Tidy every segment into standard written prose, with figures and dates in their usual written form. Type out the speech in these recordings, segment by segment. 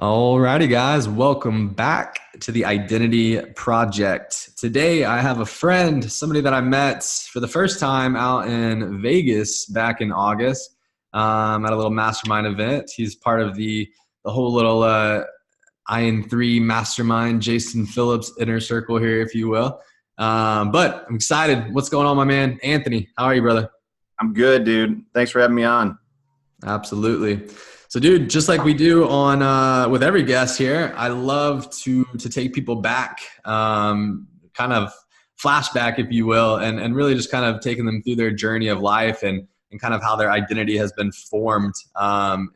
Alrighty, guys, welcome back to the Identity Project. Today, I have a friend, somebody that I met for the first time out in Vegas back in August at a little mastermind event. He's part of the whole little IN3 mastermind, Jason Phillips inner circle here, if you will. But I'm excited. What's going on, my man? Anthony, how are you, brother? I'm good, dude. Thanks for having me on. Absolutely. So, dude, just like we do on with every guest here, I love to take people back, kind of flashback, if you will, and really just kind of taking them through their journey of life and kind of how their identity has been formed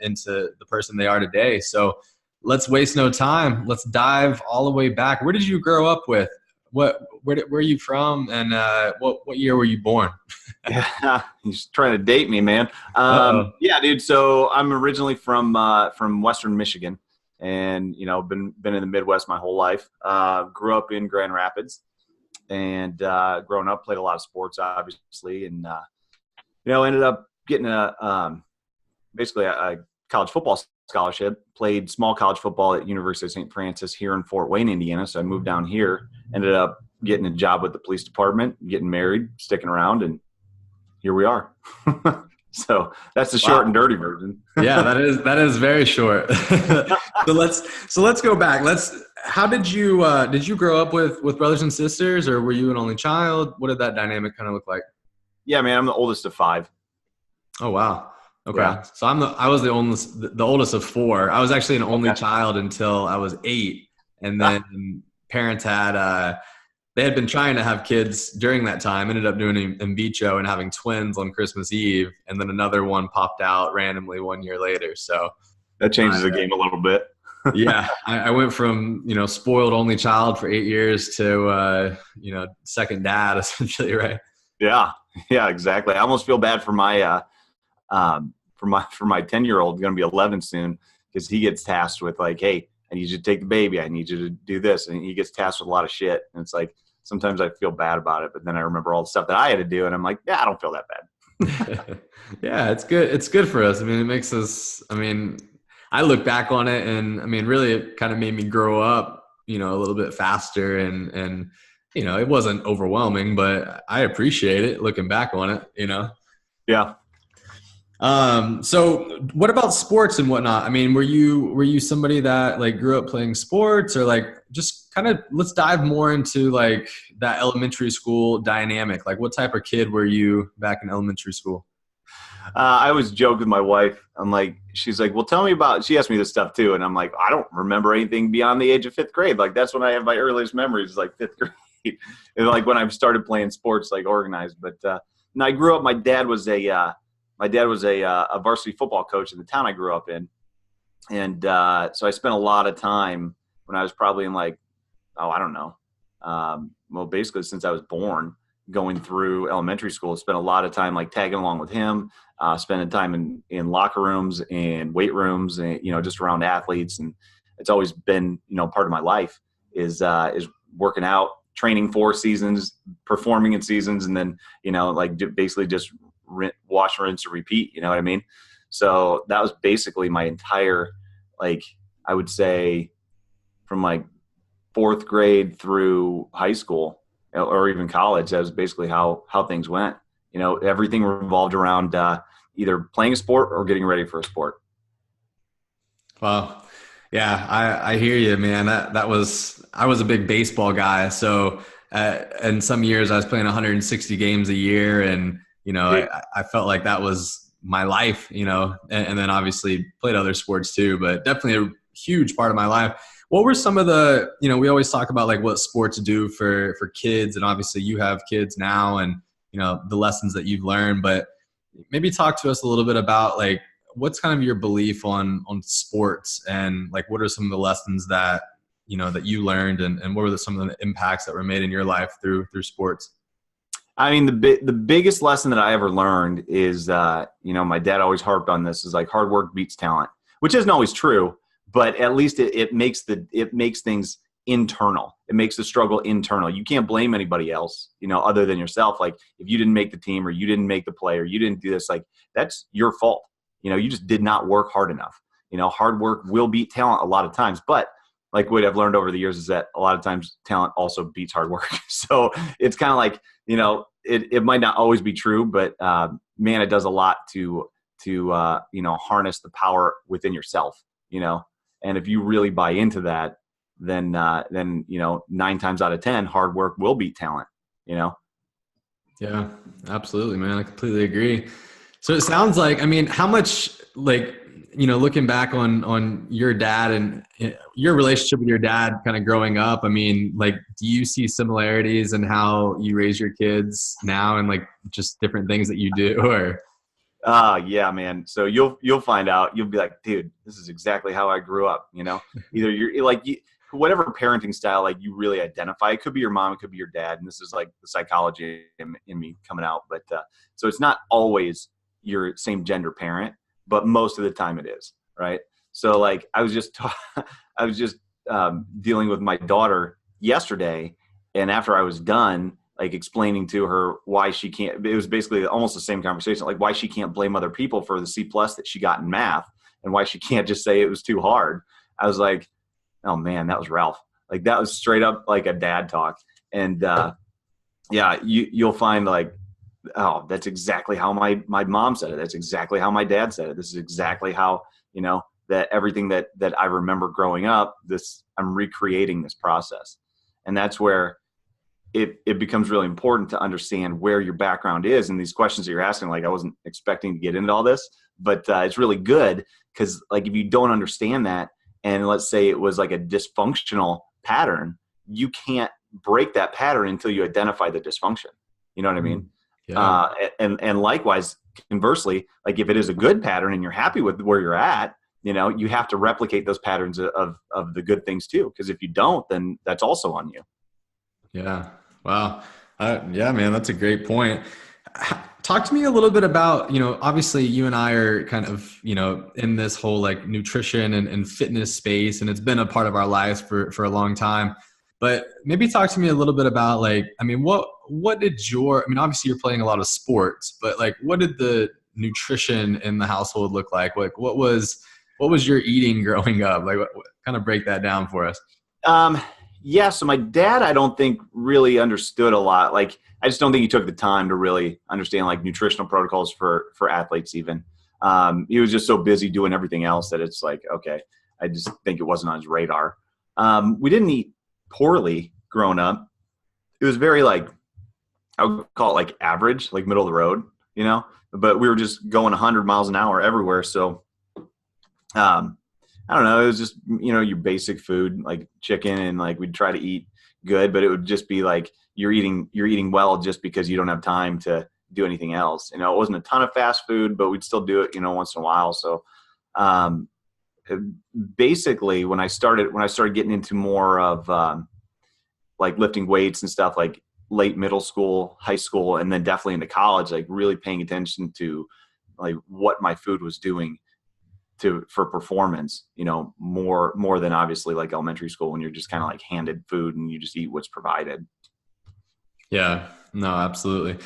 into the person they are today. So, let's waste no time. Let's dive all the way back. Where did you grow up with? Where are you from, and what year were you born? Yeah, he's trying to date me, man. Uh-oh. Yeah, dude. So I'm originally from Western Michigan, and been in the Midwest my whole life. Grew up in Grand Rapids, and growing up played a lot of sports, obviously, and ended up getting basically a college football scholarship. Played small college football at University of St. Francis here in Fort Wayne, Indiana. So I moved down here. Ended up getting a job with the police department, getting married, sticking around, and here we are. So that's the short and dirty version. Yeah, that is very short. So let's go back. How did you grow up with brothers and sisters, or were you an only child? What did that dynamic kind of look like? Yeah, man, I'm the oldest of five. Oh, wow. Okay. Yeah. So I was the oldest of four. I was actually an only Okay. child until I was 8. And then parents they had been trying to have kids during that time, ended up doing in vitro and having twins on Christmas Eve. And then another one popped out randomly 1 year later. So That changes the game a little bit. yeah, I went from, spoiled only child for 8 years to, second dad essentially. Right. Yeah. Yeah, exactly. I almost feel bad for my 10-year-old, going to be 11 soon, because he gets tasked with like, hey, I need you to take the baby. I need you to do this. And he gets tasked with a lot of shit. And it's like, sometimes I feel bad about it, but then I remember all the stuff that I had to do. And I'm like, yeah, I don't feel that bad. Yeah, it's good. It's good for us. I mean, it makes us, I look back on it and really it kind of made me grow up, a little bit faster and, it wasn't overwhelming, but I appreciate it looking back on it. Yeah. So what about sports and whatnot? I mean, were you somebody that like grew up playing sports, or like just kind of let's dive more into like that elementary school dynamic. Like what type of kid were you back in elementary school? I always joke with my wife. She's like, well, tell me about, she asked me this stuff too. And I'm like, I don't remember anything beyond the age of fifth grade. Like that's when I have my earliest memories, like fifth grade. And like when I started playing sports, like organized. But and I grew up, my dad was a varsity football coach in the town I grew up in. And so I spent a lot of time when I was probably in like, I don't know. Well, basically since I was born, going through elementary school, spent a lot of time like tagging along with him, spending time in locker rooms and weight rooms and, just around athletes. And it's always been, part of my life is working out, training for seasons, performing in seasons, and then, basically just wash, rinse, and repeat. You know what I mean? So that was basically my entire, like, I would say from like fourth grade through high school or even college. That was basically how things went. Everything revolved around either playing a sport or getting ready for a sport. Wow. Yeah, I hear you, man. I was a big baseball guy. So, in some years I was playing 160 games a year, and I felt like that was my life. And then obviously played other sports too, but definitely a huge part of my life. What were some of the, we always talk about like what sports do for kids, and obviously you have kids now, and the lessons that you've learned, but maybe talk to us a little bit about like what's kind of your belief on sports, and like what are some of the lessons that that you learned, and what were some of the impacts that were made in your life through sports? I mean, the biggest lesson that I ever learned is, my dad always harped on this, is like hard work beats talent, which isn't always true, but at least it makes things internal. It makes the struggle internal. You can't blame anybody else, other than yourself. Like if you didn't make the team or you didn't make the play or you didn't do this, like that's your fault. You just did not work hard enough. hard work will beat talent a lot of times, but like what I've learned over the years is that a lot of times talent also beats hard work. So it's kind of like, it might not always be true, but man, it does a lot to harness the power within yourself, and if you really buy into that, then 9 times out of 10, hard work will beat talent, Yeah, absolutely, man. I completely agree. So it sounds like, I mean, how much, like, looking back on your dad and your relationship with your dad kind of growing up, I mean, like, do you see similarities in how you raise your kids now and like just different things that you do, or? Yeah, man. So you'll find out, you'll be like, dude, this is exactly how I grew up. Either you're like, whatever parenting style, like you really identify, it could be your mom, it could be your dad. And this is like the psychology in me coming out. But, so it's not always your same gender parent, but most of the time it is. Right. So like, I was just dealing with my daughter yesterday. And after I was done, like explaining to her why she can't, it was basically almost the same conversation, like why she can't blame other people for the C+ that she got in math and why she can't just say it was too hard. I was like, oh man, that was Ralph. Like that was straight up like a dad talk. And yeah, you'll find like, oh, that's exactly how my mom said it. That's exactly how my dad said it. This is exactly how, that everything that I remember growing up, I'm recreating this process. And that's where it becomes really important to understand where your background is. And these questions that you're asking, like I wasn't expecting to get into all this, but it's really good because like if you don't understand that, and let's say it was like a dysfunctional pattern, you can't break that pattern until you identify the dysfunction. You know what I mean? Yeah. And likewise, conversely, like if it is a good pattern and you're happy with where you're at, you have to replicate those patterns of the good things too. Because if you don't, then that's also on you. Yeah. Wow. Yeah, man, that's a great point. Talk to me a little bit about, obviously you and I are kind of, in this whole like nutrition and fitness space, and it's been a part of our lives for a long time. But maybe talk to me a little bit about like, I mean, what did obviously you're playing a lot of sports, but like, what did the nutrition in the household look like? Like, what was your eating growing up? Like, what kind of break that down for us? Yeah. So my dad, I don't think really understood a lot. Like, I just don't think he took the time to really understand like nutritional protocols for athletes even. He was just so busy doing everything else that it's like, okay, I just think it wasn't on his radar. We didn't eat poorly growing up. It was very like, I would call it like average, like middle of the road, but we were just going 100 miles an hour everywhere. So, I don't know. It was just, your basic food, like chicken, and like we'd try to eat good, but it would just be like you're eating well just because you don't have time to do anything else. It wasn't a ton of fast food, but we'd still do it, once in a while. So, basically when I started getting into more of, like lifting weights and stuff, like late middle school, high school, and then definitely into college, like really paying attention to like what my food was doing for performance, more than obviously like elementary school when you're just kind of like handed food and you just eat what's provided. Yeah, no, absolutely.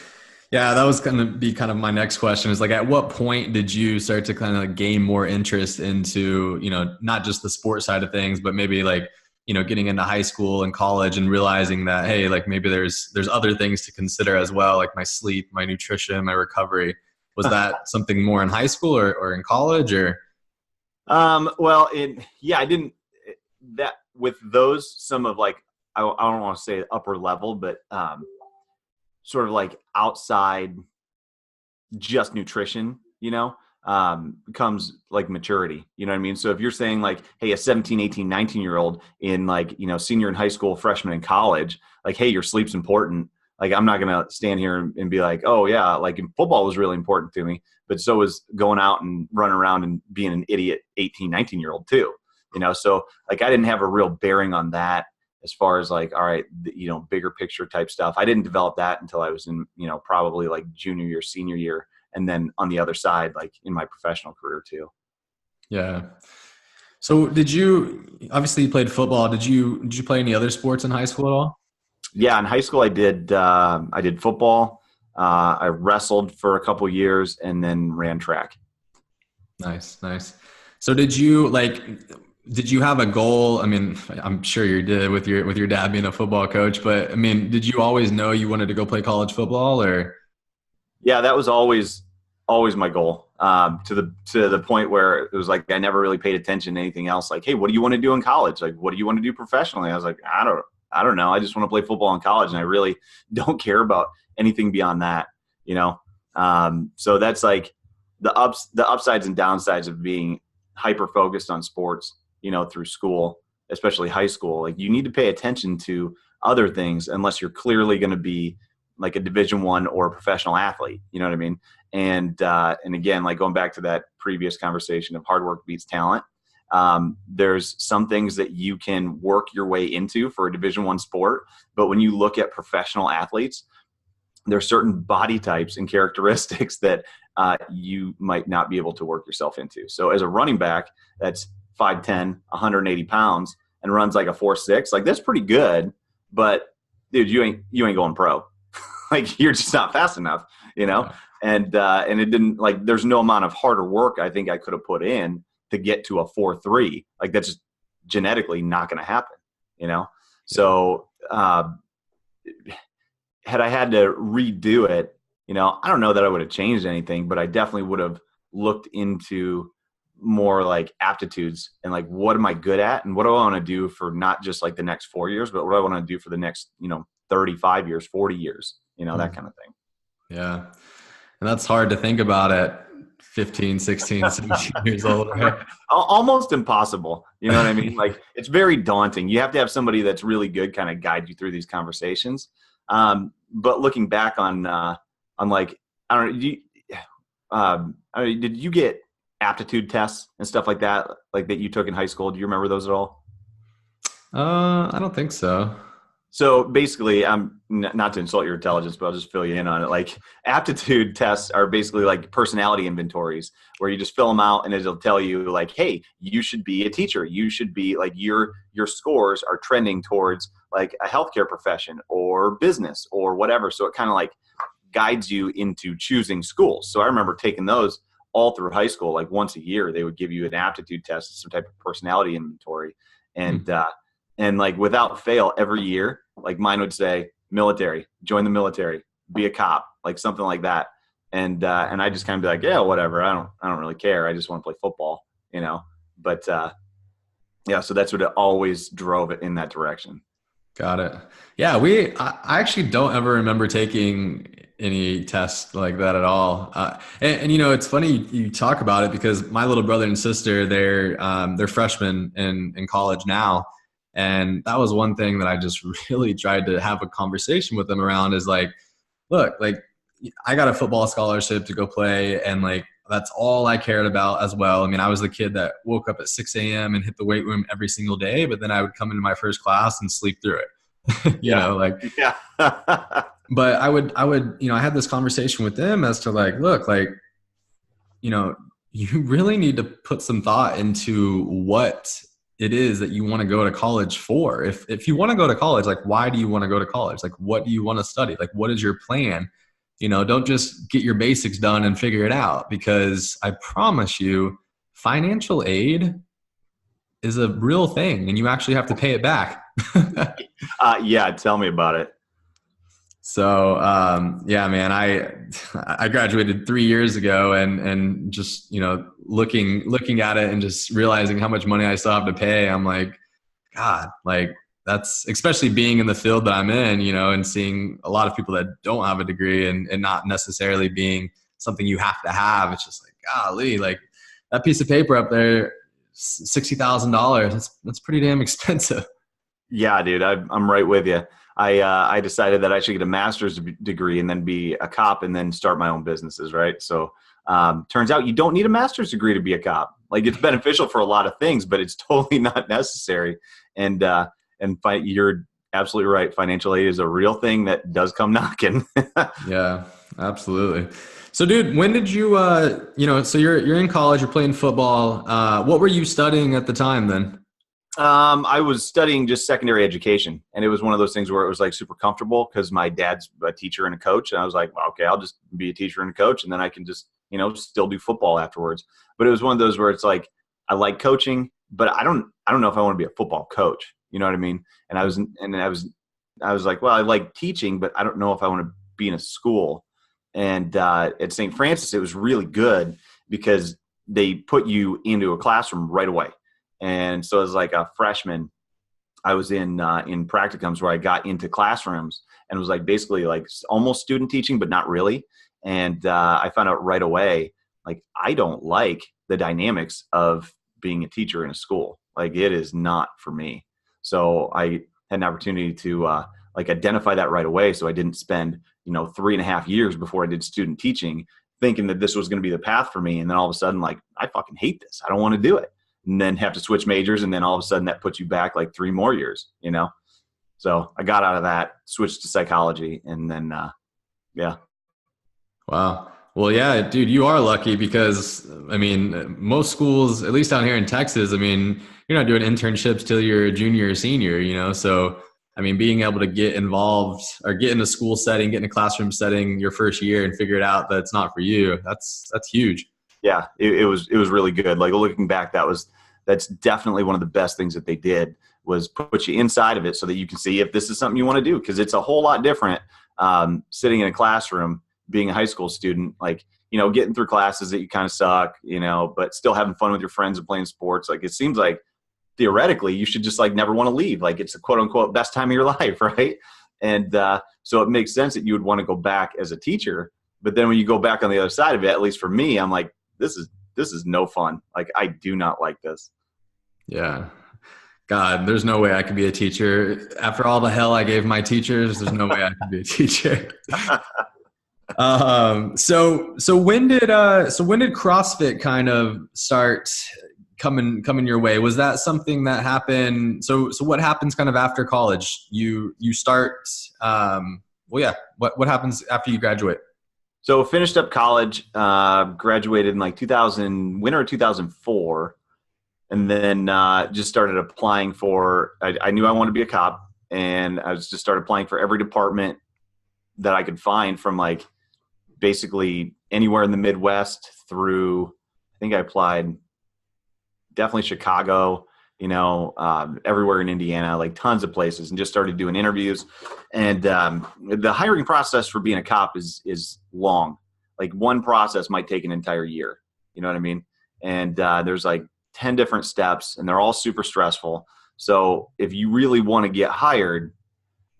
Yeah, that was going to be kind of my next question is like, at what point did you start to kind of gain more interest into, not just the sport side of things, but maybe like, getting into high school and college and realizing that, hey, like maybe there's other things to consider as well, like my sleep, my nutrition, my recovery. Was that something more in high school or in college or? Well, I didn't that with those, some of like, I don't want to say upper level, but, sort of like outside just nutrition, becomes like maturity, you know what I mean? So if you're saying like, hey, a 17, 18, 19-year-old in like, senior in high school, freshman in college, like, hey, your sleep's important. Like, I'm not going to stand here and be like, oh yeah, like in football was really important to me, but so was going out and running around and being an idiot 18, 19-year-old too, So like, I didn't have a real bearing on that as far as like, all right, bigger picture type stuff. I didn't develop that until I was in, probably like junior year, senior year. And then on the other side, like in my professional career too. Yeah. So obviously you played football. Did you play any other sports in high school at all? Yeah. In high school, I did football. I wrestled for a couple years and then ran track. Nice. Nice. So did you have a goal? I mean, I'm sure you did with your dad being a football coach, but I mean, did you always know you wanted to go play college football or? Yeah, that was always my goal. To the point where it was like I never really paid attention to anything else. Like, hey, what do you want to do in college? Like, what do you want to do professionally? I was like, I don't know. I just want to play football in college, and I really don't care about anything beyond that. You know, so that's like the upsides and downsides of being hyper focused on sports. Through school, especially high school. Like, you need to pay attention to other things unless you're clearly going to be like a Division I or a professional athlete. You know what I mean? And again, like going back to that previous conversation of hard work beats talent. There's some things that you can work your way into for a Division I sport, but when you look at professional athletes, there are certain body types and characteristics that you might not be able to work yourself into. So as a running back, that's 5'10", 180 pounds, and runs like a 4.6, like that's pretty good, but dude, you ain't going pro. Like, you're just not fast enough, and it didn't, like, there's no amount of harder work I think I could have put in to get to a 4.3. Like, that's just genetically not going to happen, So had I had to redo it, I don't know that I would have changed anything, but I definitely would have looked into more like aptitudes and like, what am I good at? And what do I want to do for not just like the next 4 years, but what do I want to do for the next, 35 years, 40 years, that kind of thing. Yeah. And that's hard to think about at 15, 16, 17 years old, right? Almost impossible. You know what I mean? Like, it's very daunting. You have to have somebody that's really good kind of guide you through these conversations. But looking back on like, I don't know, did you get aptitude tests and stuff like that you took in high school? Do you remember those at all? I don't think so. So basically, I'm not to insult your intelligence, but I'll just fill you in on it. Like, aptitude tests are basically like personality inventories where you just fill them out and it'll tell you like, hey, you should be a teacher. You should be like, your scores are trending towards like a healthcare profession or business or whatever. So it kind of like guides you into choosing schools. So I remember taking those all through high school. Like, once a year, they would give you an aptitude test, some type of personality inventory. And like, without fail, every year, like, mine would say military, join the military, be a cop, like something like that. And I just kind of be like, yeah, whatever. I don't really care. I just want to play football, but yeah, so that's what it always drove it in that direction. Got it. Yeah. I actually don't ever remember taking any tests like that at all. And it's funny you talk about it because my little brother and sister, they're freshmen in college now. And that was one thing that I just really tried to have a conversation with them around is like, look, like, I got a football scholarship to go play, and like, that's all I cared about as well. I mean, I was the kid that woke up at 6 a.m. and hit the weight room every single day, but then I would come into my first class and sleep through it. Yeah. But I would, I had this conversation with them as to like, look, like, you really need to put some thought into what it is that you want to go to college for. If you want to go to college, like, why do you want to go to college? Like, what do you want to study? Like, what is your plan? Don't just get your basics done and figure it out, because I promise you, financial aid is a real thing and you actually have to pay it back. Yeah. Tell me about it. So, yeah, man, I graduated 3 years ago and just, looking at it and just realizing how much money I still have to pay. I'm like, God, like, that's, especially being in the field that I'm in, and seeing a lot of people that don't have a degree and not necessarily being something you have to have. It's just like, golly, like, that piece of paper up there, $60,000. That's pretty damn expensive. Yeah, dude, I'm right with you. I decided that I should get a master's degree and then be a cop and then start my own businesses, right? So turns out you don't need a master's degree to be a cop. Like, it's beneficial for a lot of things, but it's totally not necessary. And you're absolutely right. Financial aid is a real thing that does come knocking. Yeah, absolutely. So, dude, when did you, so you're in college, you're playing football. What were you studying at the time then? I was studying just secondary education, and it was one of those things where it was like super comfortable because my dad's a teacher and a coach. And I was like, well, okay, I'll just be a teacher and a coach, and then I can just, still do football afterwards. But it was one of those where it's like, I like coaching, but I don't know if I want to be a football coach. You know what I mean? And I was like, well, I like teaching, but I don't know if I want to be in a school. And at St. Francis, it was really good because they put you into a classroom right away. And so as like a freshman, I was in practicums where I got into classrooms and was like basically like almost student teaching, but not really. And I found out right away, like, I don't like the dynamics of being a teacher in a school. Like, it is not for me. So I had an opportunity to like identify that right away. So I didn't spend, 3.5 years before I did student teaching thinking that this was going to be the path for me. And then all of a sudden, like, I fucking hate this. I don't want to do it. And then have to switch majors. And then all of a sudden that puts you back like 3 more years, So I got out of that, switched to psychology, and then, yeah. Wow. Well, yeah, dude, you are lucky because, I mean, most schools, at least down here in Texas, I mean, you're not doing internships till you're a junior or senior, So, I mean, being able to get involved or get in a school setting, get in a classroom setting your first year and figure it out that it's not for you, that's huge. Yeah, it was really good. Like, looking back, that's definitely one of the best things that they did was put you inside of it so that you can see if this is something you want to do. Because it's a whole lot different sitting in a classroom, being a high school student, like, getting through classes that you kind of suck, but still having fun with your friends and playing sports. Like, it seems like theoretically you should just like never want to leave. Like, it's a quote unquote best time of your life, right? And so it makes sense that you would want to go back as a teacher. But then when you go back on the other side of it, at least for me, I'm like, this is no fun. Like, I do not like this. Yeah. God, there's no way I could be a teacher. After all the hell I gave my teachers, there's no way I could be a teacher. So when did CrossFit kind of start coming your way? Was that something that happened? So what happens kind of after college? You start, what happens after you graduate? So finished up college, graduated in like winter of 2004. And then just started applying for, I knew I wanted to be a cop, and I just started applying for every department that I could find from like basically anywhere in the Midwest through, I think I applied definitely Chicago, everywhere in Indiana, like tons of places, and just started doing interviews. And the hiring process for being a cop is long. Like, one process might take an entire year. You know what I mean? And there's like 10 different steps, and they're all super stressful. So if you really want to get hired,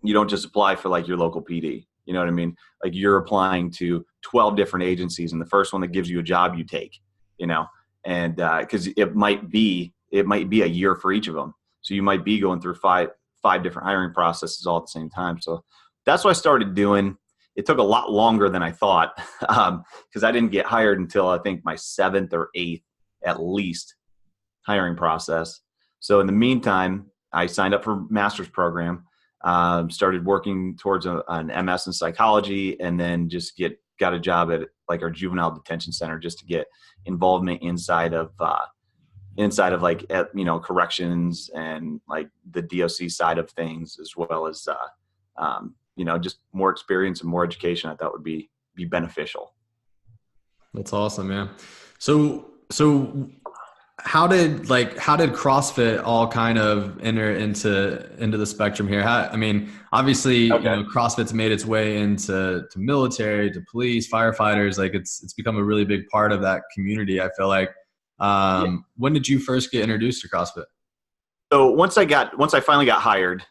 you don't just apply for like your local PD. You know what I mean? Like, you're applying to 12 different agencies, and the first one that gives you a job, you take, and because it might be a year for each of them. So you might be going through five different hiring processes all at the same time. So that's what I started doing. It took a lot longer than I thought because I didn't get hired until I think my 7th or 8th at least hiring process. So in the meantime, I signed up for master's program, started working towards an MS in psychology, and then just got a job at like our juvenile detention center just to get involvement inside of like, corrections and like the DOC side of things, as well as, just more experience and more education. I thought would be beneficial. That's awesome, man. So how did CrossFit all kind of enter into the spectrum here? Obviously, okay. CrossFit's made its way into military, to police, firefighters. Like, it's become a really big part of that community, I feel like. When did you first get introduced to CrossFit? So once I finally got hired,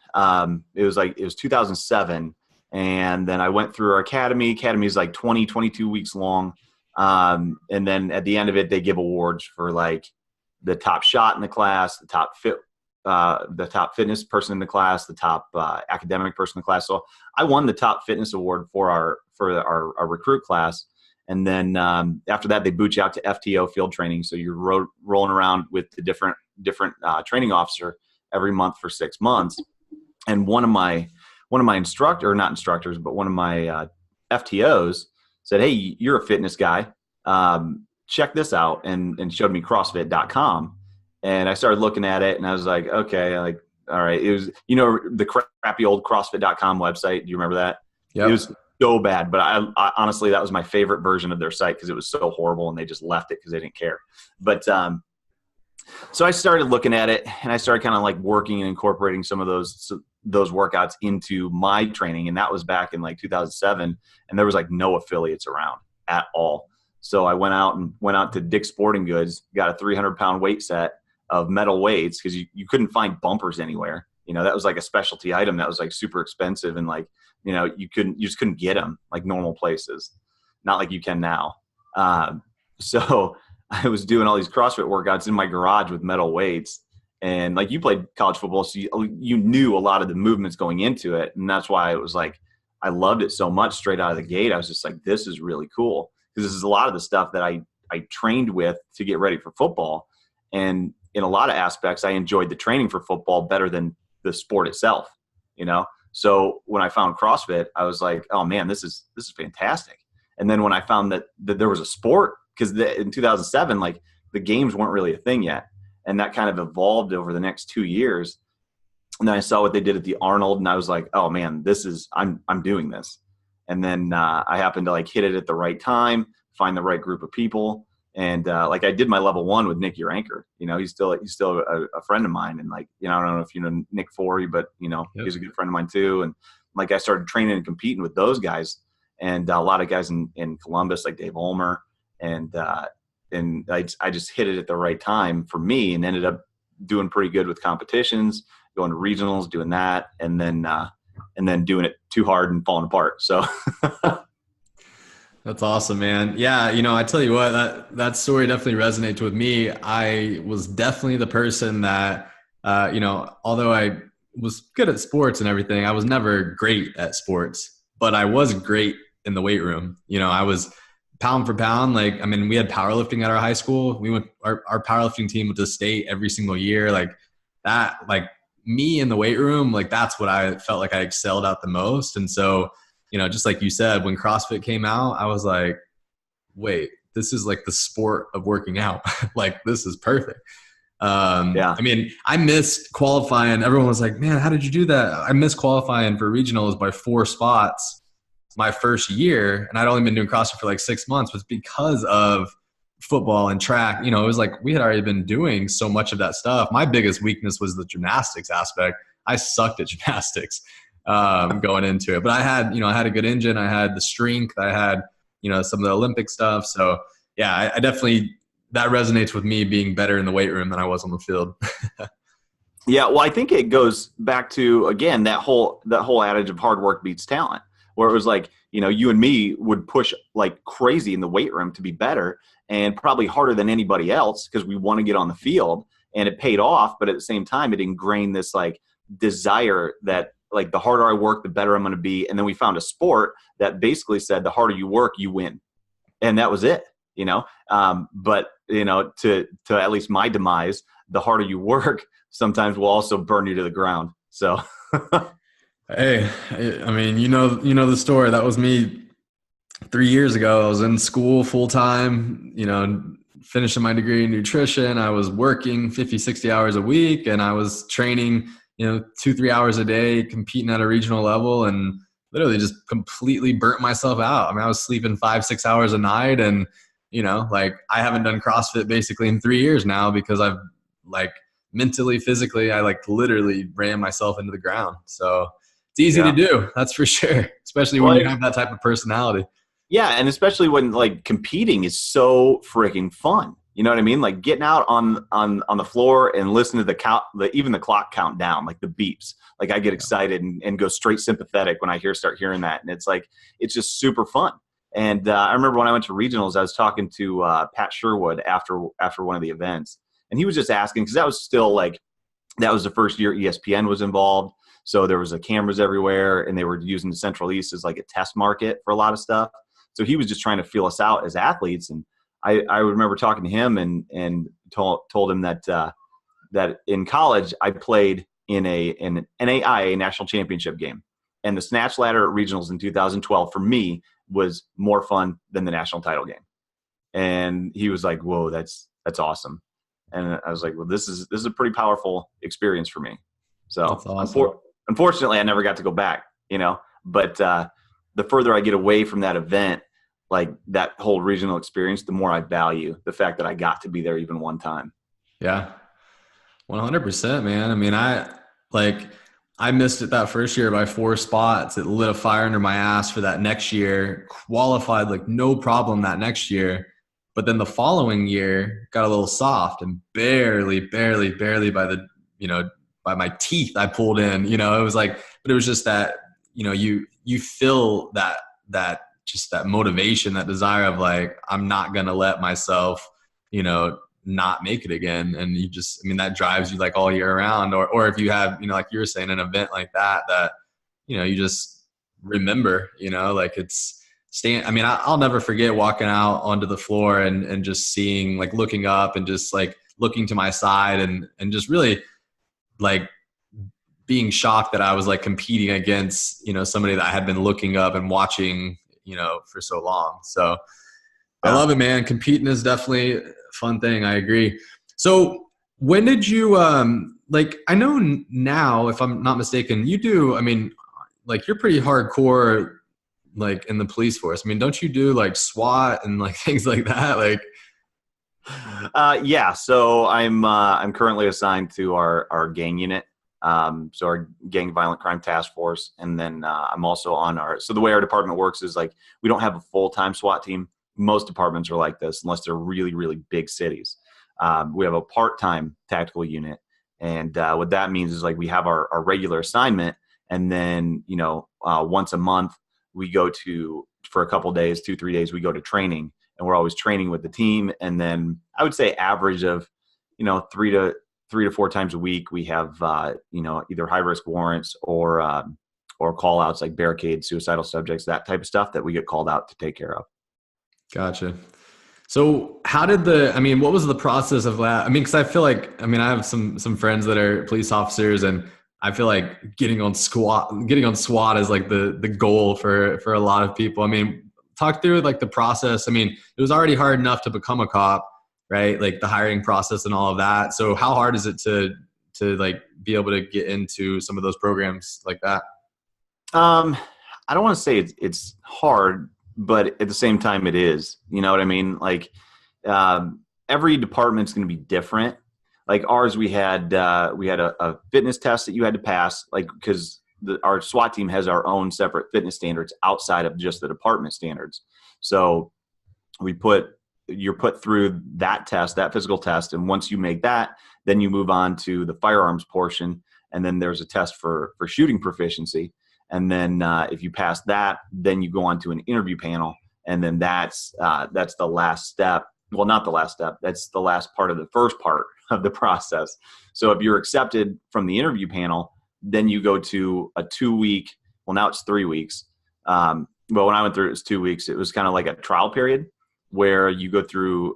it was 2007. And then I went through our academy. Academy is like 22 weeks long. And then at the end of it, they give awards for like the top shot in the class, the top fitness person in the class, the top academic person in the class. So I won the top fitness award for our recruit class. And then after that, they boot you out to FTO field training. So you're rolling around with the different training officer every month for 6 months. And one of my not instructors, but one of my FTOs said, "Hey, you're a fitness guy. Check this out," and showed me CrossFit.com. And I started looking at it, and I was like, okay, like, all right. It was, the crappy old CrossFit.com website. Do you remember that? Yep. It was so bad, but I honestly, that was my favorite version of their site because it was so horrible, and they just left it because they didn't care. But So I started looking at it, and I started kind of like working and incorporating some of those workouts into my training. And that was back in like 2007, and there was like no affiliates around at all. So I went out to Dick's Sporting Goods, got a 300-pound weight set of metal weights, because you couldn't find bumpers anywhere. That was like a specialty item that was like super expensive, and like, you just couldn't get them like normal places, not like you can now. So I was doing all these CrossFit workouts in my garage with metal weights, and like, you played college football, so you knew a lot of the movements going into it, and that's why it was like I loved it so much straight out of the gate. I was just like, this is really cool, because this is a lot of the stuff that I trained with to get ready for football, and in a lot of aspects, I enjoyed the training for football better than the sport itself. So when I found CrossFit, I was like, oh man, this is fantastic. And then when I found that there was a sport, because in 2007, like, the games weren't really a thing yet, and that kind of evolved over the next 2 years. And then I saw what they did at the Arnold, and I was like, oh man, I'm doing this. And then I happened to like hit it at the right time, find the right group of people. And like, I did my level 1 with Nick, your anchor. He's still a friend of mine. And like, I don't know if you know Nick Forey, but yep, he's a good friend of mine too. And like, I started training and competing with those guys, and a lot of guys in Columbus, like Dave Ulmer. And I just hit it at the right time for me, and ended up doing pretty good with competitions, going to regionals, doing that, and then doing it too hard and falling apart. So That's awesome, man. Yeah, I tell you what, that story definitely resonates with me. I was definitely the person that, although I was good at sports and everything, I was never great at sports, but I was great in the weight room. I was pound for pound. Like, I mean, we had powerlifting at our high school. Our powerlifting team went to state every single year. Like that, like me in the weight room, like that's what I felt like I excelled at the most. And so, just like you said, when CrossFit came out, I was like, wait, this is like the sport of working out. Like, this is perfect. yeah. I mean, I missed qualifying. Everyone was like, man, how did you do that? I missed qualifying for regionals by 4 spots my first year. And I'd only been doing CrossFit for like 6 months, but it's because of football and track. It was like, we had already been doing so much of that stuff. My biggest weakness was the gymnastics aspect. I sucked at gymnastics. Going into it, but I had a good engine. I had the strength. I had, some of the Olympic stuff. So yeah, I definitely, that resonates with me, being better in the weight room than I was on the field. Yeah. Well, I think it goes back to, again, that whole adage of hard work beats talent, where it was like, you and me would push like crazy in the weight room to be better, and probably harder than anybody else, because we want to get on the field, and it paid off. But at the same time, it ingrained this like desire that, like, the harder I work, the better I'm going to be. And then we found a sport that basically said, the harder you work, you win. And that was it, but to at least my demise, the harder you work sometimes will also burn you to the ground. So, hey, I mean, the story. That was me 3 years ago. I was in school full time, finishing my degree in nutrition. I was working 50, 60 hours a week, and I was training 2-3 hours a day, competing at a regional level, and literally just completely burnt myself out. I mean, I was sleeping 5-6 hours a night, and like, I haven't done CrossFit basically in 3 years now, because I've like mentally, physically, I like literally ran myself into the ground. So it's easy to do, that's for sure, especially when you have that type of personality. Yeah, and especially when like competing is so freaking fun. You know what I mean? Like, getting out on the floor and listening to even the clock count down, like the beeps. Like, I get excited and go straight sympathetic when I start hearing that, and it's like, it's just super fun. And I remember when I went to regionals, I was talking to Pat Sherwood after one of the events, and he was just asking, because that was still like, that was the first year ESPN was involved, so there was cameras everywhere, and they were using the Central East as like a test market for a lot of stuff. So he was just trying to feel us out as athletes, and I remember talking to him and told him that in college I played in an NAIA national championship game, and the snatch ladder at regionals in 2012 for me was more fun than the national title game. And he was like, "Whoa, that's awesome." And I was like, "Well, this is a pretty powerful experience for me." So awesome. Unfortunately, I never got to go back, But the further I get away from that event, like that whole regional experience, the more I value the fact that I got to be there even one time. Yeah. 100%, man. I mean, like, I missed it that first year by 4 spots. It lit a fire under my ass for that next year. Qualified like no problem that next year. But then the following year got a little soft and barely by the, you know, by my teeth I pulled in, it was like, but it was just that, you feel just that motivation, that desire of like, I'm not going to let myself, not make it again. And you just, I mean, that drives you like all year round. Or if you have, like you were saying, an event like that, you just remember, like it's I mean, I'll never forget walking out onto the floor and just seeing, like, looking up and just like looking to my side and just really like being shocked that I was like competing against, somebody that I had been looking up and watching, for so long. So I Yeah. love it, man. Competing is definitely a fun thing. I agree. So when did you, like, I know now, if I'm not mistaken, you do, I mean, like, you're pretty hardcore, like, in the police force. I mean, don't you do like SWAT and like things like that? Like, Yeah. So I'm currently assigned to our gang unit. So our gang violent crime task force. And then I'm also on so the way our department works is like, we don't have a full-time SWAT team. Most departments are like this unless they're really, really big cities. We have a part-time tactical unit. And what that means is like we have our regular assignment. And then, once a month we go for a couple days, 2-3 days, we go to training, and we're always training with the team. And then I would say average of, 3 to 4 times a week, we have, either high risk warrants or call outs like barricades, suicidal subjects, that type of stuff that we get called out to take care of. gotcha. So what was the process of that? I mean, cause I feel like, I have some friends that are police officers, and I feel like getting on SWAT is like the goal for a lot of people. I mean, talk through like the process. I mean, it was already hard enough to become a cop, right? Like the hiring process and all of that. So how hard is it to like be able to get into some of those programs like that? I don't want to say it's hard, but at the same time it is. You know what I mean? Like every department's going to be different. Like ours, we had a fitness test that you had to pass, like, because our SWAT team has our own separate fitness standards outside of just the department standards. So you're put through that test, that physical test, and once you make that, then you move on to the firearms portion, and then there's a test for shooting proficiency. And then if you pass that, then you go on to an interview panel, and then that's the last step. Well, not the last step. That's the last part of the first part of the process. So if you're accepted from the interview panel, then you go to a 2-week, well, now it's 3 weeks. But when I went through, it was 2 weeks. It was kind of like a trial period where you go through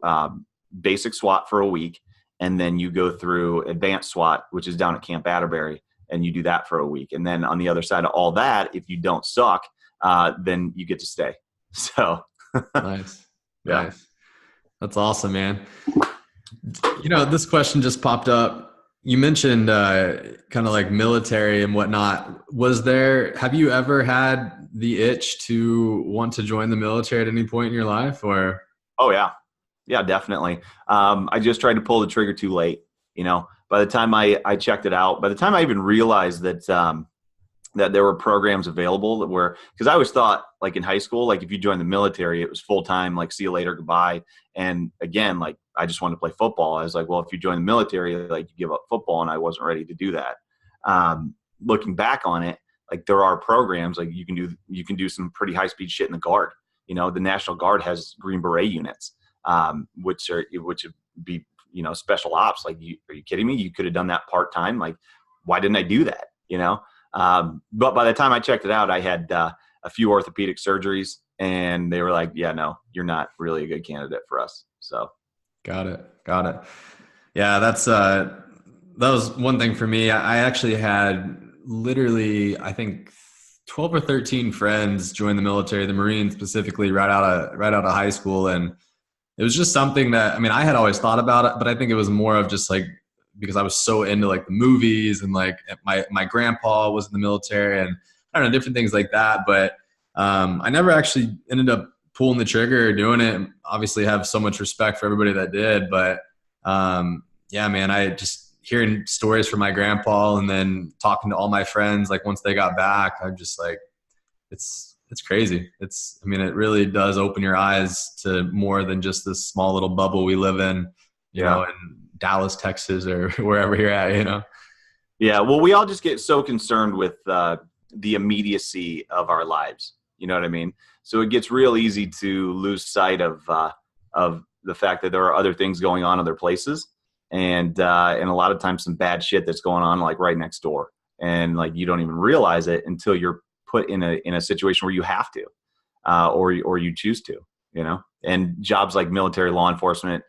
basic SWAT for a week, and then you go through advanced SWAT, which is down at Camp Atterbury, and you do that for a week. And then on the other side of all that, if you don't suck, then you get to stay. So Nice. yeah. Nice. That's awesome, man. This question just popped up. You mentioned kind of like military and whatnot. Have you ever had the itch to want to join the military at any point in your life, or? Oh yeah. Yeah, definitely. I just tried to pull the trigger too late. By the time I checked it out, by the time I even realized that there were programs available that were, because I always thought, like in high school, like if you joined the military, it was full time, like see you later, goodbye. And again, like I just wanted to play football. I was like, well, if you join the military, like you give up football, and I wasn't ready to do that. Looking back on it, like there are programs, like you can do some pretty high speed shit in the Guard. The National Guard has Green Beret units, which would be special ops. Like, are you kidding me? You could have done that part time. Like, why didn't I do that? But by the time I checked it out, I had a few orthopedic surgeries, and they were like, yeah, no, you're not really a good candidate for us. So. Got it. Yeah. That was one thing for me. I actually had literally, I think 12 or 13 friends join the military, the Marines specifically, right out of high school. And it was just something that, I had always thought about it, but I think it was more of just like, because I was so into like the movies, and like my grandpa was in the military, and I don't know, different things like that. But I never actually ended up pulling the trigger or doing it. Obviously have so much respect for everybody that did, but yeah, man, I just hearing stories from my grandpa and then talking to all my friends, like once they got back, I'm just like, it's crazy. I mean, it really does open your eyes to more than just this small little bubble we live in, Yeah. in Dallas, Texas, or wherever you're at. Yeah. Well, we all just get so concerned with the immediacy of our lives. You know what I mean? So it gets real easy to lose sight of the fact that there are other things going on other places, and a lot of times some bad shit that's going on like right next door, and like you don't even realize it until you're put in a situation where you have to, or you choose to. And jobs like military, law enforcement,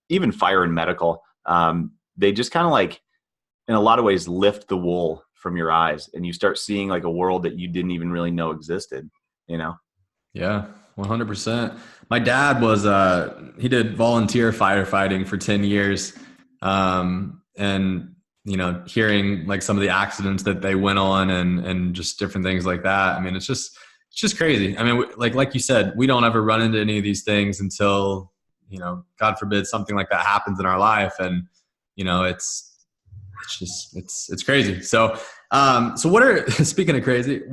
even fire and medical, they just kind of like, in a lot of ways, lift the wool from your eyes, and you start seeing like a world that you didn't even really know existed. Yeah, 100%. My dad was, he did volunteer firefighting for 10 years. And, hearing like some of the accidents that they went on and just different things like that. I mean, it's just crazy. I mean, like you said, we don't ever run into any of these things until, God forbid something like that happens in our life. And, it's crazy. So what are, speaking of crazy,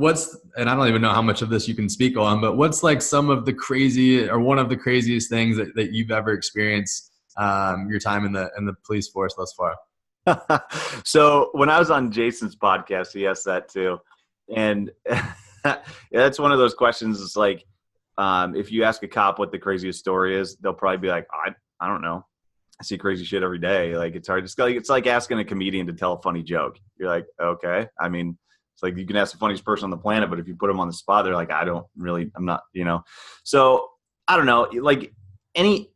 and I don't even know how much of this you can speak on, but what's like some of the crazy or one of the craziest things that you've ever experienced, your time in the police force thus far? So when I was on Jason's podcast, he asked that too. And yeah, that's one of those questions. It's like, if you ask a cop what the craziest story is, they'll probably be like, I don't know. I see crazy shit every day. Like, it's hard to, it's like asking a comedian to tell a funny joke. You're like, okay. I mean, it's like you can ask the funniest person on the planet, but if you put them on the spot, they're like, I'm not, So I don't know. Like any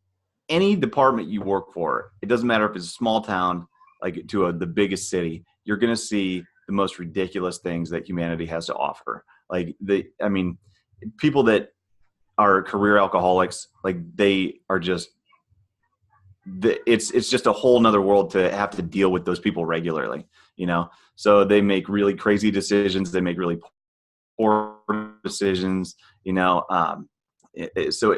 department you work for, it doesn't matter if it's a small town, like to the biggest city, you're going to see the most ridiculous things that humanity has to offer. Like people that are career alcoholics, like they are just, it's just a whole nother world to have to deal with those people regularly, so they make really crazy decisions. They make really poor decisions, so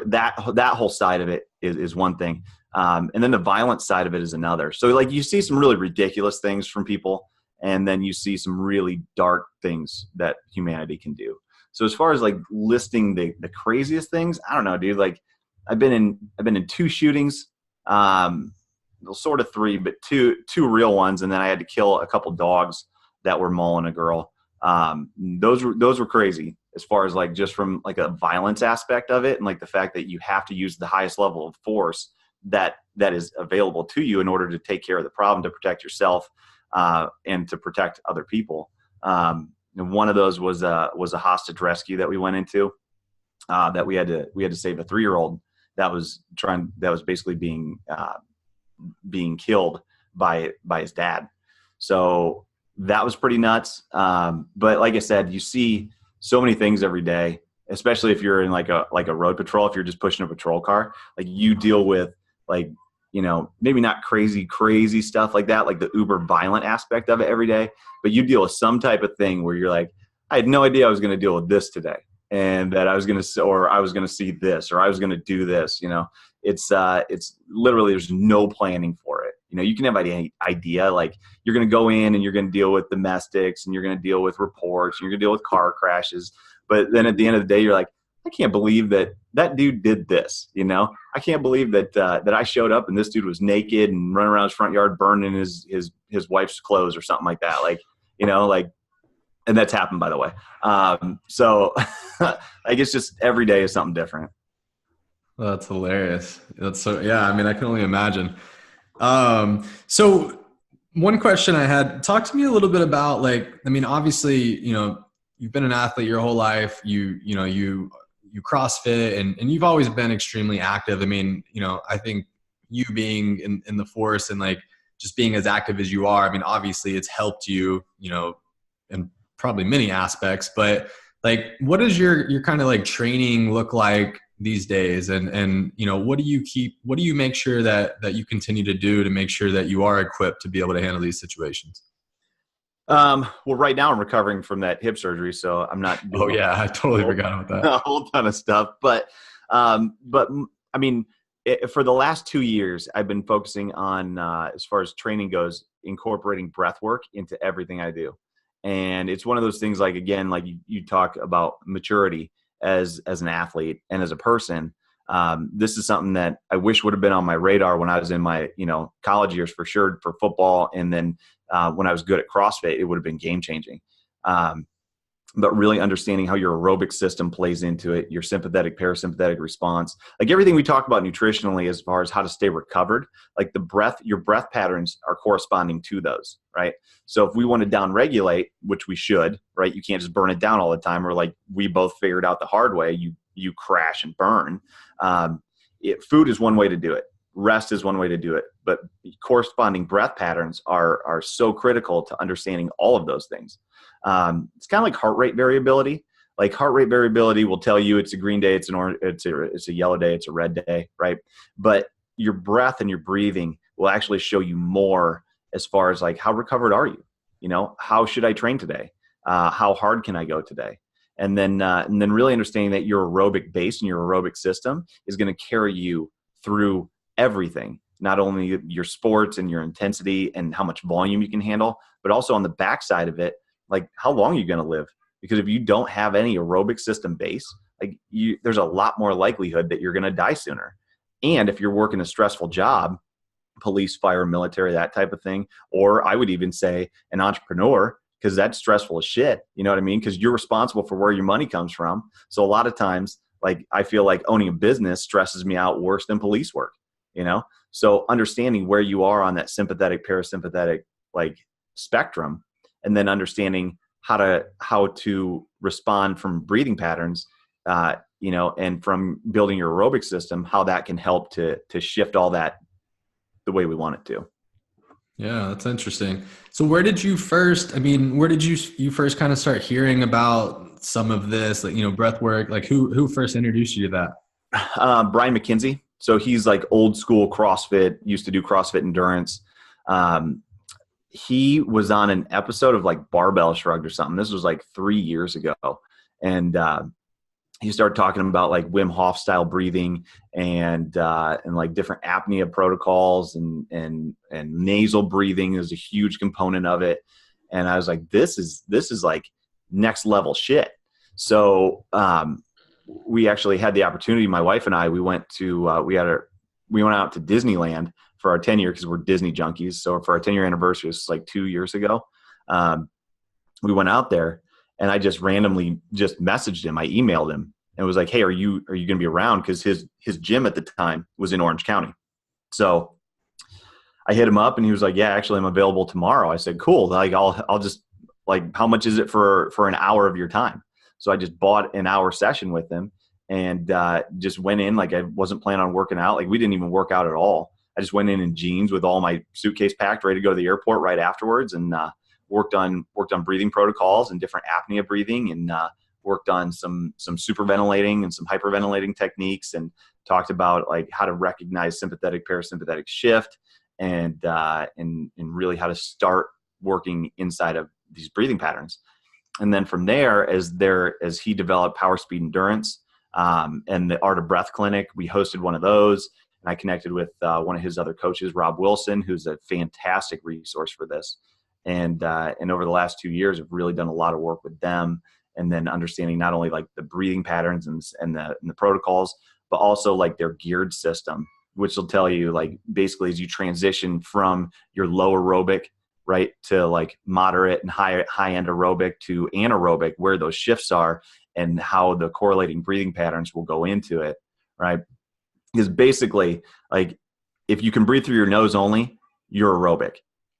that whole side of it is one thing. And then the violent side of it is another. So like you see some really ridiculous things from people, and then you see some really dark things that humanity can do. So as far as like listing the craziest things, I don't know, dude. Like I've been in 2 shootings, sort of 3, but two real ones, and then I had to kill a couple dogs that were mauling a girl. Those were crazy as far as like just from like a violence aspect of it, and like the fact that you have to use the highest level of force that is available to you in order to take care of the problem, to protect yourself, and to protect other people. And one of those was a hostage rescue that we went into, that we had to save a 3-year-old that was basically being killed by his dad. So that was pretty nuts. But like I said, you see so many things every day, especially if you're in like a road patrol. If you're just pushing a patrol car, like you deal with like, maybe not crazy stuff like that, like the uber violent aspect of it every day, but you deal with some type of thing where you're like, I had no idea I was going to deal with this today, and that I was going to see this, or I was going to do this. It's literally, there's no planning for it. You can have an idea, like you're going to go in and you're going to deal with domestics, and you're going to deal with reports, and you're going to deal with car crashes. But then at the end of the day, you're like, I can't believe that dude did this. I can't believe that I showed up and this dude was naked and running around his front yard burning his wife's clothes or something like that. And that's happened, by the way. So like it's just every day is something different. That's hilarious. Yeah, I mean, I can only imagine. So one question I had, talk to me a little bit about obviously, you've been an athlete your whole life, you CrossFit and you've always been extremely active. I mean, I think you being in the force and like just being as active as you are, I mean, obviously it's helped you, in probably many aspects, but like, what does your kind of like training look like these days? And what do you make sure that you continue to do to make sure that you are equipped to be able to handle these situations? Well, right now I'm recovering from that hip surgery, so I'm not doing I totally forgot about that. a whole ton of stuff. But I mean, For the last 2 years, I've been focusing on, as far as training goes, incorporating breath work into everything I do. And it's one of those things, like, again, like you talk about maturity as an athlete and as a person. This is something that I wish would have been on my radar when I was in my, college years, for sure, for football. And then when I was good at CrossFit, it would have been game changing. But really understanding how your aerobic system plays into it, your sympathetic, parasympathetic response, like everything we talk about nutritionally as far as how to stay recovered, like your breath patterns are corresponding to those, right? So if we want to downregulate, which we should, right? You can't just burn it down all the time, or like we both figured out the hard way, you crash and burn. Food is one way to do it. Rest is one way to do it, but corresponding breath patterns are so critical to understanding all of those things. It's kind of like heart rate variability. Like heart rate variability will tell you it's a green day, it's an orange, it's a yellow day, it's a red day, right? But your breath and your breathing will actually show you more as far as like, how recovered are you? How should I train today? How hard can I go today? And then really understanding that your aerobic base and your aerobic system is going to carry you through everything, not only your sports and your intensity and how much volume you can handle, but also on the backside of it, like how long are you going to live? Because if you don't have any aerobic system base, like there's a lot more likelihood that you're going to die sooner. And if you're working a stressful job, police, fire, military, that type of thing, or I would even say an entrepreneur, because that's stressful as shit. You know what I mean? Because you're responsible for where your money comes from. So a lot of times, like I feel like owning a business stresses me out worse than police work. So understanding where you are on that sympathetic, parasympathetic like spectrum, and then understanding how to respond from breathing patterns, and from building your aerobic system, how that can help to shift all that the way we want it to. Yeah, that's interesting. So where did you first first kind of start hearing about some of this, like, breath work? Like who first introduced you to that? Brian McKenzie. So he's like old school CrossFit, used to do CrossFit endurance. He was on an episode of like Barbell Shrugged or something. This was like 3 years ago. And he started talking about like Wim Hof style breathing and like different apnea protocols and nasal breathing is a huge component of it. And I was like, this is like next level shit. So we actually had the opportunity, my wife and I, we went out to Disneyland for our 10-year, because we're Disney junkies. So for our 10-year anniversary, it's like 2 years ago. We went out there, and I just randomly just messaged him. I emailed him and was like, hey, are you going to be around? Because his gym at the time was in Orange County. So I hit him up, and he was like, yeah, actually I'm available tomorrow. I said, cool. Like I'll just, like, how much is it for an hour of your time? So I just bought an hour session with him and just went in. Like I wasn't planning on working out. Like we didn't even work out at all. I just went in jeans with all my suitcase packed, ready to go to the airport right afterwards, and worked on breathing protocols and different apnea breathing, and worked on some super ventilating and some hyperventilating techniques, and talked about like how to recognize sympathetic, parasympathetic shift, and really how to start working inside of these breathing patterns. And then from there, as he developed Power Speed Endurance and the Art of Breath Clinic, we hosted one of those. And I connected with one of his other coaches, Rob Wilson, who's a fantastic resource for this. And over the last 2 years, I've really done a lot of work with them, and then understanding not only like the breathing patterns and the protocols, but also like their geared system, which will tell you like basically as you transition from your low aerobic, right, to like moderate and high end aerobic to anaerobic, where those shifts are and how the correlating breathing patterns will go into it, right? Because basically, like, if you can breathe through your nose only, you're aerobic,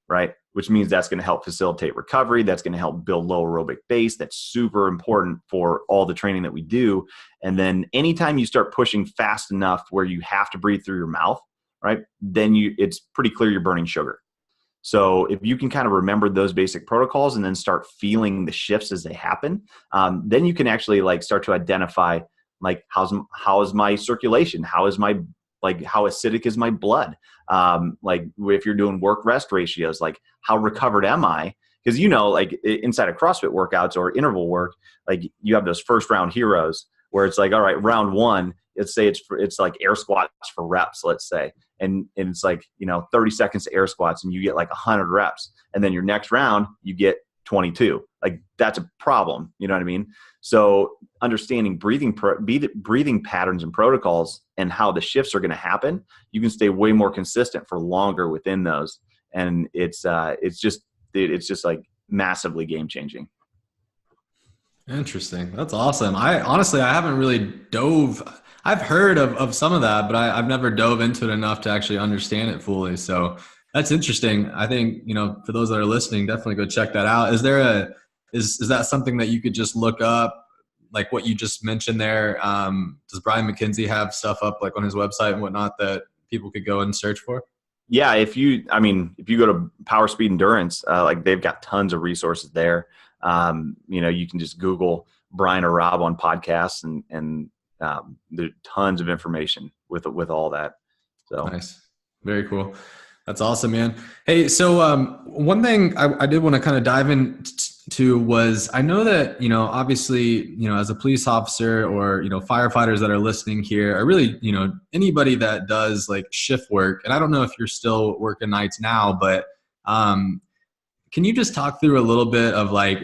right? Which means that's going to help facilitate recovery. That's going to help build low aerobic base. That's super important for all the training that we do. And then anytime you start pushing fast enough where you have to breathe through your mouth, right, then it's pretty clear you're burning sugar. So if you can kind of remember those basic protocols and then start feeling the shifts as they happen, then you can actually like start to identify like how is my circulation? How acidic is my blood? Like if you're doing work rest ratios, like how recovered am I? Because like inside of CrossFit workouts or interval work, like you have those first round heroes where it's like, all right, round one, let's say it's like air squats for reps, let's say, and it's like, 30 seconds to air squats and you get like 100 reps, and then your next round you get 22. Like, that's a problem. You know what I mean? So understanding breathing patterns and protocols and how the shifts are going to happen, you can stay way more consistent for longer within those. And it's just like massively game changing. Interesting. That's awesome. I haven't really I've heard of some of that, but I've never dove into it enough to actually understand it fully. So that's interesting. I think, for those that are listening, definitely go check that out. Is that something that you could just look up, like what you just mentioned there? Does Brian McKenzie have stuff up like on his website and whatnot that people could go and search for? Yeah. If you go to Power Speed Endurance, like they've got tons of resources there. You can just Google Brian or Rob on podcasts and there's tons of information with all that. So nice. Very cool. That's awesome, man. Hey, so one thing I did want to kind of dive into was, I know that, obviously, as a police officer or, firefighters that are listening here, or really, anybody that does like shift work, and I don't know if you're still working nights now, but can you just talk through a little bit of like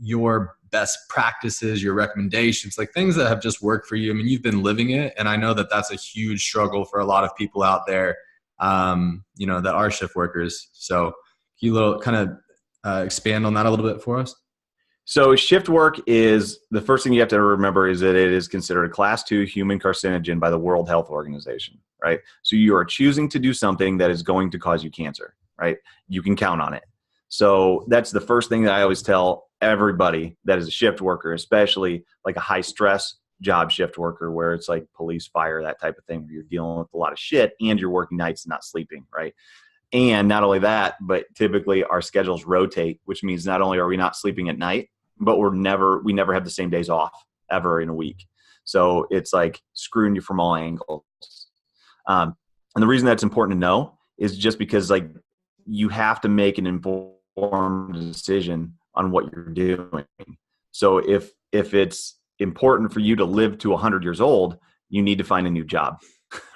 your best practices, your recommendations, like things that have just worked for you? I mean, you've been living it, and I know that that's a huge struggle for a lot of people out there, that are shift workers. So can you kind of expand on that a little bit for us? So shift work is, the first thing you have to remember is that it is considered a class 2 human carcinogen by the World Health Organization, right? So you are choosing to do something that is going to cause you cancer, right? You can count on it. So that's the first thing that I always tell everybody that is a shift worker, especially like a high stress job shift worker where it's like police, fire, that type of thing, where you're dealing with a lot of shit and you're working nights and not sleeping, right? And not only that, but typically our schedules rotate, which means not only are we not sleeping at night, but we never have the same days off ever in a week. So it's like screwing you from all angles. And the reason that's important to know is just because like you have to make an informed decision on what you're doing. So if it's important for you to live to 100 years old, you need to find a new job,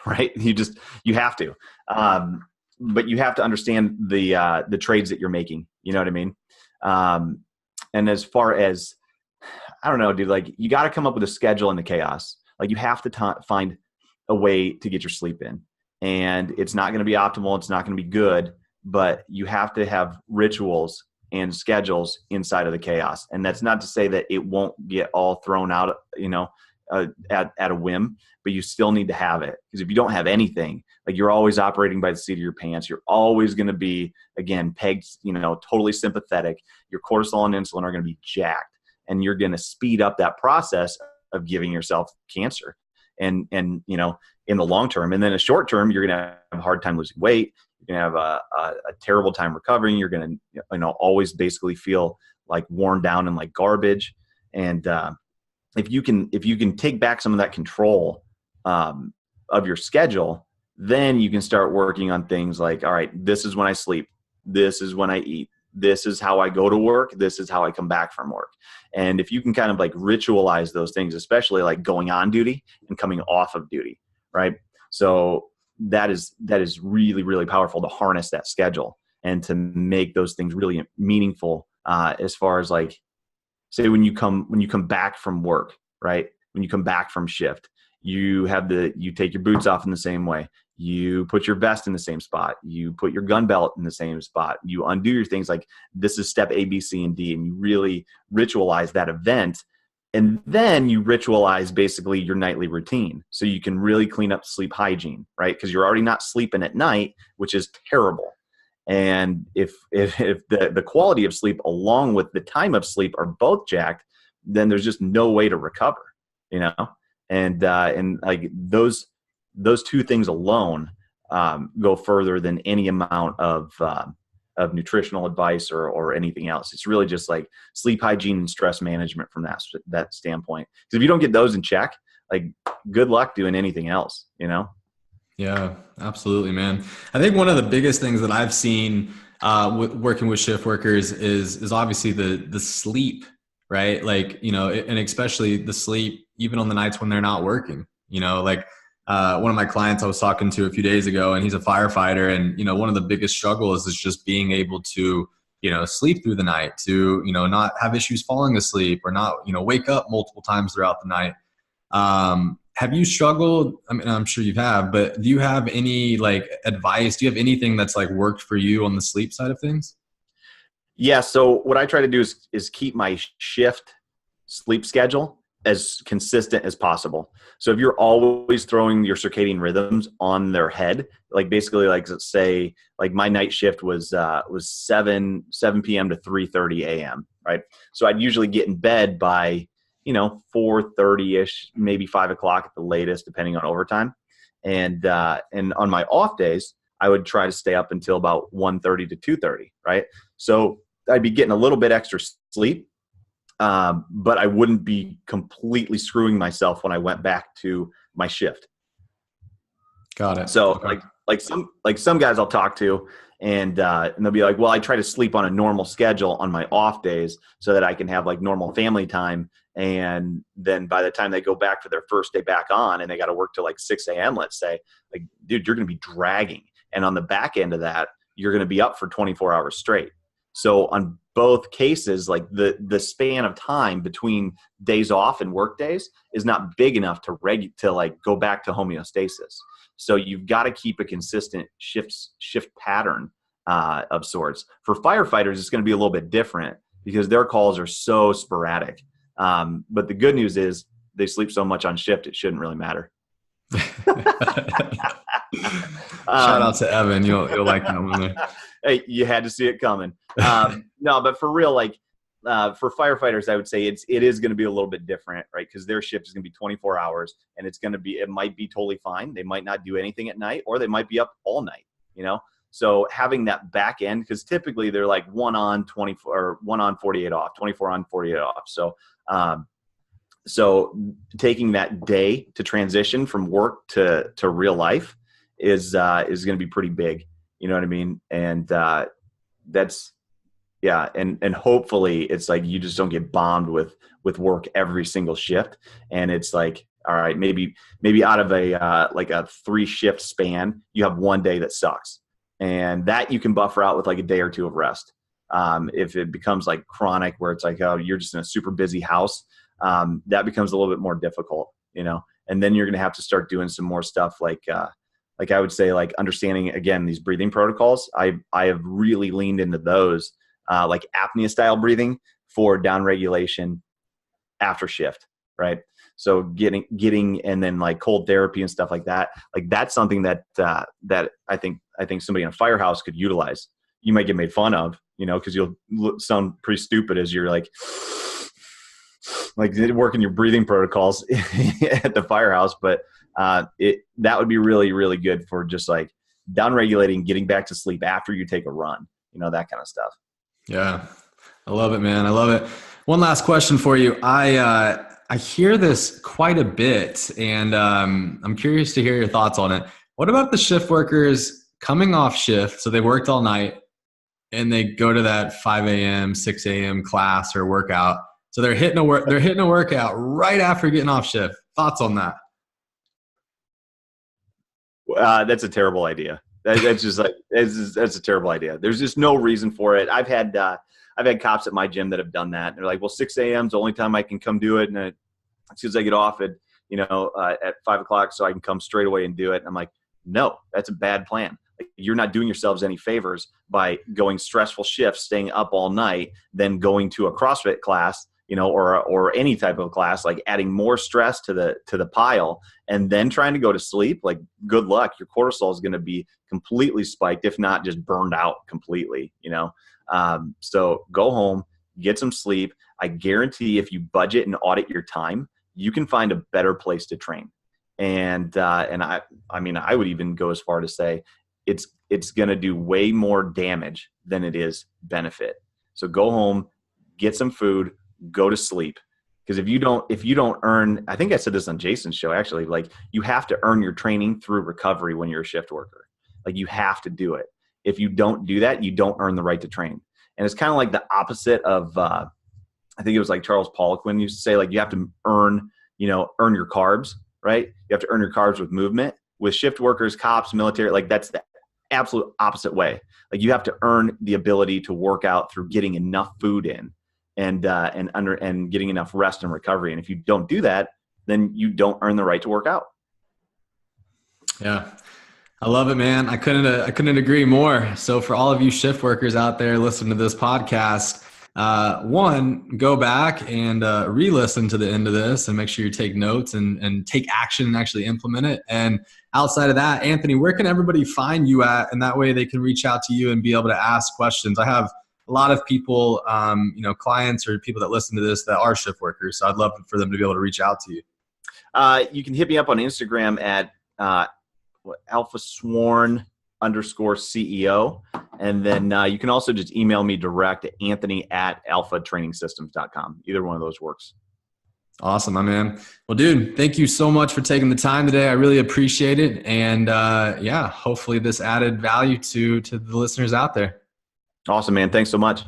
right? You have to. But you have to understand the trades that you're making. You know what I mean? And as far as, I don't know, dude, like you got to come up with a schedule in the chaos. Like you have to find a way to get your sleep in, and it's not going to be optimal. It's not going to be good, but you have to have rituals and schedules inside of the chaos. And that's not to say that it won't get all thrown out, at a whim, but you still need to have it. Because if you don't have anything, like you're always operating by the seat of your pants, you're always going to be, again, pegged, totally sympathetic. Your cortisol and insulin are going to be jacked, and you're going to speed up that process of giving yourself cancer. And in the long term, and then in the short term, you're going to have a hard time losing weight. You're going to have a terrible time recovering. You're going to, always basically feel like worn down and like garbage. And, if you can take back some of that control of your schedule, then you can start working on things like, all right, this is when I sleep. This is when I eat. This is how I go to work. This is how I come back from work. And if you can kind of like ritualize those things, especially like going on duty and coming off of duty, right? So that is really, really powerful to harness that schedule and to make those things really meaningful, as far as like, say when you come back from work, right? When you come back from shift, you take your boots off in the same way. You put your vest in the same spot. You put your gun belt in the same spot. You undo your things, like this is step A, B, C, and D. And you really ritualize that event. And then you ritualize basically your nightly routine. So you can really clean up sleep hygiene, right? Because you're already not sleeping at night, which is terrible. And if the quality of sleep along with the time of sleep are both jacked, then there's just no way to recover, and like those two things alone go further than any amount of nutritional advice or anything else. It's really just like sleep hygiene and stress management from that standpoint. Because if you don't get those in check, like good luck doing anything else, Yeah, absolutely, man. I think one of the biggest things that I've seen working with shift workers is obviously the sleep, right? Like, and especially the sleep, even on the nights when they're not working, Like one of my clients I was talking to a few days ago, and he's a firefighter, and one of the biggest struggles is just being able to sleep through the night, to not have issues falling asleep, or not wake up multiple times throughout the night. Have you struggled? I mean, I'm sure you have, but do you have any like advice? Do you have anything that's like worked for you on the sleep side of things? Yeah. So what I try to do is keep my shift sleep schedule as consistent as possible. So if you're always throwing your circadian rhythms on their head, like basically, like let's say, like my night shift was 7 p.m. to 3:30 a.m. Right. So I'd usually get in bed by 4:30 ish, maybe 5 o'clock at the latest, depending on overtime. And on my off days, I would try to stay up until about 1:30 to 2:30. Right. So I'd be getting a little bit extra sleep. But I wouldn't be completely screwing myself when I went back to my shift. Got it. So Okay. like some guys I'll talk to, and they'll be like, well, I try to sleep on a normal schedule on my off days so that I can have like normal family time. And then by the time they go back for their first day back on, and they got to work till like 6 a.m., let's say, like, dude, you're going to be dragging. And on the back end of that, you're going to be up for 24 hours straight. So on both cases, like the span of time between days off and work days is not big enough to like go back to homeostasis. So you've got to keep a consistent shift pattern of sorts. For firefighters, it's going to be a little bit different because their calls are so sporadic. But the good news is they sleep so much on shift, it shouldn't really matter. Shout out to Evan. You'll like that one there. Hey, you had to see it coming. No, but for real, like for firefighters, I would say it is going to be a little bit different, right? Because their shift is going to be 24 hours, and it might be totally fine. They might not do anything at night, or they might be up all night. So having that back end, because typically they're like 1 on 24 or 1 on 48 off, 24 on 48 off. So taking that day to transition from work to real life is going to be pretty big. You know what I mean? And that's, yeah. And hopefully it's like, you just don't get bombed with work every single shift. And it's like, all right, maybe out of like a 3-shift span, you have one day that sucks, and that you can buffer out with like a day or two of rest. If it becomes like chronic, where it's like, oh, you're just in a super busy house, that becomes a little bit more difficult, and then you're going to have to start doing some more stuff like I would say, like understanding, again, these breathing protocols. I have really leaned into those, like apnea style breathing for down regulation after shift, right? So getting and then like cold therapy and stuff like that. Like that's something that I think somebody in a firehouse could utilize. You might get made fun of, because you'll sound pretty stupid as you're like working your breathing protocols at the firehouse, but that would be really, really good for just like down regulating, getting back to sleep after you take a run, that kind of stuff. Yeah. I love it, man. I love it. One last question for you. I hear this quite a bit, and I'm curious to hear your thoughts on it. What about the shift workers coming off shift? So they worked all night and they go to that 5 a.m., 6 a.m. class or workout. So they're hitting a workout right after getting off shift. Thoughts on that? That's a terrible idea. That's just like, that's a terrible idea. There's just no reason for it. I've had cops at my gym that have done that. They're like, well, 6 a.m. is the only time I can come do it. And as soon as I get off at 5 o'clock, so I can come straight away and do it. And I'm like, no, that's a bad plan. Like, you're not doing yourselves any favors by going stressful shifts, staying up all night, then going to a CrossFit class, or any type of class, like adding more stress to the pile, and then trying to go to sleep. Like, good luck. Your cortisol is going to be completely spiked, if not just burned out completely, So go home, get some sleep. I guarantee if you budget and audit your time, you can find a better place to train. And I mean, I would even go as far to say it's going to do way more damage than it is benefit. So go home, get some food, go to sleep. Because if you don't earn, I think I said this on Jason's show, actually, like, you have to earn your training through recovery when you're a shift worker. Like, you have to do it. If you don't do that, you don't earn the right to train. And it's kind of like the opposite of, I think it was like Charles Poliquin used to say, like, you have to earn your carbs right? You have to earn your carbs with movement. With shift workers, cops, military, like that's the absolute opposite way. Like you have to earn the ability to work out through getting enough food in and getting enough rest and recovery. And if you don't do that, then you don't earn the right to work out. Yeah. I love it, man. I couldn't agree more. So for all of you shift workers out there listening to this podcast, one, go back and re-listen to the end of this and make sure you take notes and take action and actually implement it. And outside of that, Anthony, where can everybody find you at? And that way they can reach out to you and be able to ask questions. I have a lot of people, clients or people that listen to this that are shift workers. So I'd love for them to be able to reach out to you. You can hit me up on Instagram at alphasworn_CEO. And then you can also just email me direct at anthony@alphatrainingsystems.com. Either one of those works. Awesome, my man. Well, dude, thank you so much for taking the time today. I really appreciate it. And hopefully this added value to the listeners out there. Awesome, man. Thanks so much.